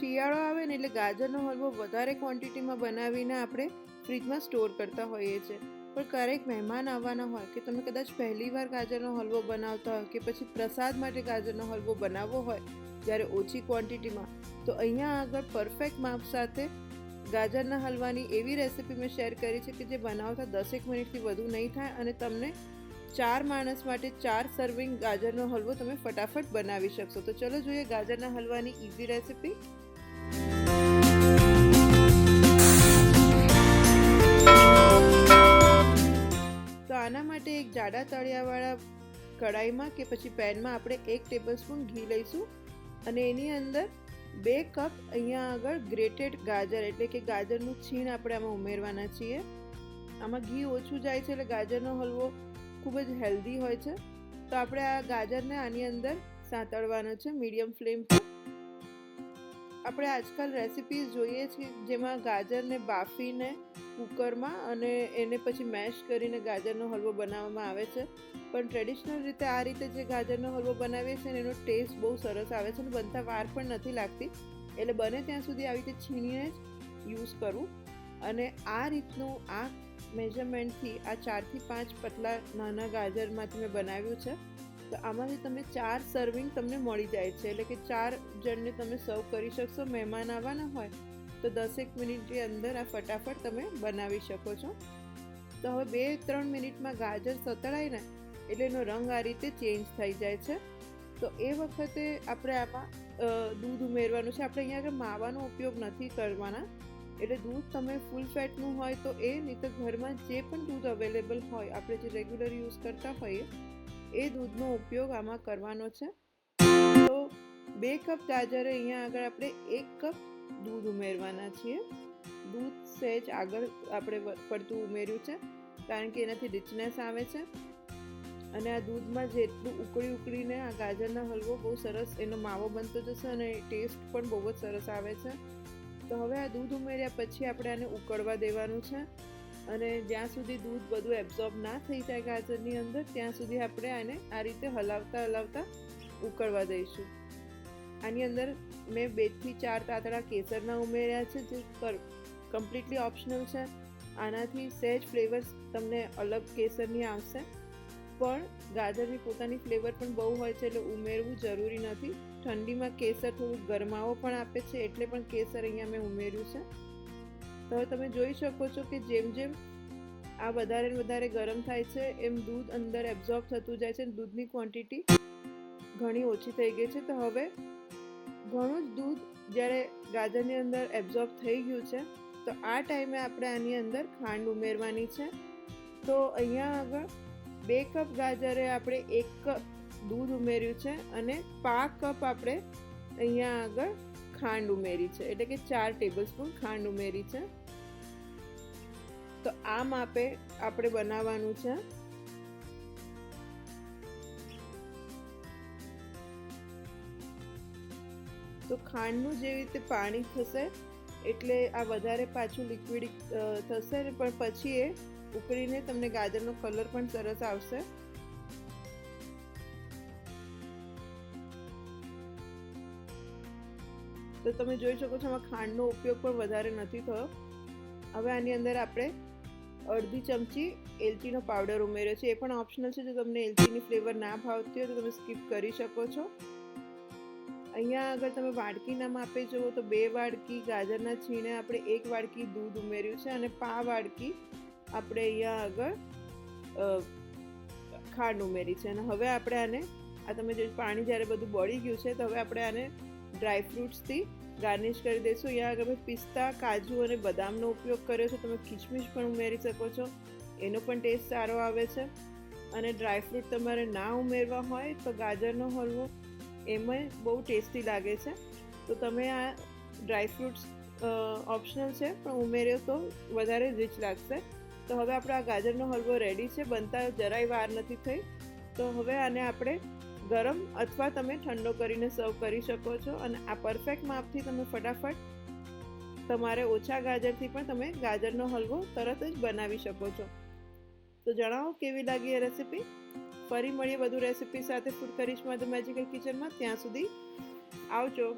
શિયાળો આવે ને એટલે ગાજરનો હલવો વધારે ક્વોન્ટિટીમાં બનાવીને આપણે ફ્રીજમાં સ્ટોર કરતા હોઈએ છીએ. પણ ક્યારેક મહેમાન આવવાના હોય કે તમે કદાચ પહેલીવાર ગાજરનો હલવો બનાવતા હોય કે પછી પ્રસાદ માટે ગાજરનો હલવો બનાવવો હોય જ્યારે ઓછી ક્વોન્ટિટીમાં, તો અહીંયા આગળ પરફેક્ટ માપ સાથે ગાજરના હલવાની એવી રેસીપી મેં શેર કરી છે કે જે બનાવતા 10 મિનિટથી વધુ નહીં થાય અને તમને 4 માણસ માટે 4 સર્વિંગ ગાજરનો હલવો તમે ફટાફટ બનાવી શકશો. તો ચલો જોઈએ ગાજરના હલવાની ઇઝી રેસીપી. તો આના માટે એક જાડા તળિયાવાળા કડાઈમાં કે પછી પેનમાં આપણે 1 ટેબલસ્પૂન ઘી લઈશું અને એની અંદર 2 કપ અહીંયા આગળ ગ્રેટેડ ગાજર એટલે કે ગાજરનું છીણ આપણે આમાં ઉમેરવાના છીએ. આમાં ઘી ઓછું જાય છે એટલે ગાજરનો હલવો ખૂબ જ હેલ્ધી હોય છે. તો આપણે આ ગાજરને આની અંદર સાંતળવાનો છે મીડિયમ ફ્લેમ પર. આપણે આજકાલ રેસિપીઝ જોઈએ છીએ જેમાં ગાજરને બાફીને કુકરમાં અને એને પછી મેશ કરીને ગાજરનો હલવો બનાવવામાં આવે છે. પણ ટ્રેડિશનલ રીતે આ રીતે જે ગાજરનો હલવો બનાવીએ છીએ એનો ટેસ્ટ બહુ સરસ આવે છે અને બનતા વાર પણ નથી લાગતી. એટલે બને ત્યાં સુધી આવી રીતે છીણીને જ યુઝ કરવું. અને આ રીતનું આ મેઝરમેન્ટથી આ 4 થી 5 પતલા નાના ગાજરમાંથી મેં બનાવ્યું છે. તો આમાંથી તમે 4 સર્વિંગ તમને મળી જાય છે એટલે કે 4 જણને તમે સર્વ કરી શકશો. મહેમાન આવવાના હોય તો 10 મિનિટની અંદર આ ફટાફટ તમે બનાવી શકો છો. તો હવે 2-3 મિનિટમાં ગાજર સતળાય ને એટલે એનો રંગ આ રીતે ચેન્જ થઈ જાય છે. તો એ વખતે આપણે આમાં દૂધ ઉમેરવાનું છે. આપણે અહીંયા આગળ માવાનો ઉપયોગ નથી કરવાના. એટલે દૂધ તમે ફૂલ ફેટનું હોય તો એ, નહીં તો ઘરમાં જે પણ દૂધ અવેલેબલ હોય આપણે જે રેગ્યુલર યુઝ કરતા હોઈએ એ દૂધનો ઉપયોગ આમાં કરવાનો છે. તો 2 કપ ગાજરે અહીંયા આગળ આપણે 1 કપ દૂધ ઉમેરવાના છીએ. દૂધ સહેજ આગળ આપણે પડતું ઉમેર્યું છે કારણ કે એનાથી રિચનેસ આવે છે અને આ દૂધમાં જેટલું ઉકળીને આ ગાજરના હલવો બહુ સરસ એનો માવો બનતો જશે અને ટેસ્ટ પણ બહુ જ સરસ આવે છે. તો હવે આ દૂધ ઉમેર્યા પછી આપણે આને ઉકળવા દેવાનું છે અને જ્યાં સુધી દૂધ બધું એબ્ઝોર્બ ના થઈ જાય ગાજરની અંદર ત્યાં સુધી આપણે આને આ રીતે હલાવતા ઉકળવા દઈશું. આની અંદર મેં 2 થી 4 તાતણા કેસરના ઉમેર્યા છે જે કમ્પ્લીટલી ઓપ્શનલ છે. આનાથી સહેજ ફ્લેવર તમને અલગ કેસરની આવશે, પણ ગાજરની પોતાની ફ્લેવર પણ બહુ હોય છે એટલે ઉમેરવું જરૂરી નથી. ઠંડીમાં કેસર થોડું ગરમાવો પણ આપે છે એટલે પણ કેસર અહીંયા મેં ઉમેર્યું છે. તો હવે તમે જોઈ શકો છો કે જેમ જેમ આ વધારે ગરમ થાય છે એમ દૂધ અંદર એબ્ઝોર્બ થતું જાય છે. દૂધની ક્વોન્ટિટી ઘણી ઓછી થઈ ગઈ છે. તો હવે ઘણું જ દૂધ જ્યારે ગાજરની અંદર એબ્ઝોર્બ થઈ ગયું છે તો આ ટાઈમે આપણે આની અંદર ખાંડ ઉમેરવાની છે. તો અહીંયા આગળ 2 કપ ગાજરે આપણે 1 કપ દૂધ ઉમેર્યું છે અને 5 કપ આપણે અહીંયા આગળ ખાંડ ઉમેરી છે એટલે કે 4 ટેબલસ્પૂન ખાંડ ઉમેરી છે. તો આ માપે આપણે બનાવવાનું છે. તો ખાંડનું જેવી રીતે પાણી થશે એટલે આ વધારે પાછું લિક્વિડ થશે પણ પછી એ ઉકળીને તમને ગાજરનો કલર પણ સરસ આવશે. તો તમે જોઈ શકો છો આમાં ખાંડનો ઉપયોગ પણ વધારે નથી થયો. હવે આની અંદર આપણે અડધી ચમચી એલચીનો પાવડર ઉમેર્યો છે. એ પણ ઓપ્શનલ છે. જો તમને એલચીની ફ્લેવર ના ભાવતી હોય તો તમે સ્કીપ કરી શકો છો. અહીંયા આગળ તમે વાડકીના માપે જુઓ તો 2 વાડકી ગાજરના છીણે આપણે 1 વાડકી દૂધ ઉમેર્યું છે અને 5 વાડકી આપણે અહીંયા આગળ ખાંડ ઉમેરી છે. અને હવે આપણે આને તમે જો પાણી જ્યારે બધું બળી ગયું છે તો હવે આપણે આને ડ્રાય ફ્રૂટ્સથી ગાર્નિશ કરી દઈશું. અહીંયા આગળ મેં પિસ્તા, કાજુ અને બદામનો ઉપયોગ કર્યો છે. તમે કિશમિશ પણ ઉમેરી શકો છો, એનો પણ ટેસ્ટ સારો આવે છે. અને ડ્રાય ફ્રૂટ તમારે ના ઉમેરવા હોય તો ગાજરનો હલવો એમાં બહુ ટેસ્ટી લાગે છે. તો તમે આ ડ્રાય ફ્રૂટ્સ ઓપ્શનલ છે પણ ઉમેર્યો તો વધારે રીચ લાગશે. તો હવે આપણો આ ગાજરનો હલવો રેડી છે. બનતા જરાય વાર નથી થઈ. તો હવે આને આપણે ગરમ અથવા તમે ઠંડો કરીને સર્વ કરી શકો છો. અને આ પરફેક્ટ માપથી તમે ફટાફટ તમારે ઓછા ગાજરથી પણ તમે ગાજરનો હલવો તરત જ બનાવી શકો છો. તો જણાવો કેવી લાગી એ રેસીપી. ફરી મળીએ વધુ રેસીપી સાથે ફૂડ કરિશ્મા ધ મેજિકલ કિચનમાં. ત્યાં સુધી આવજો.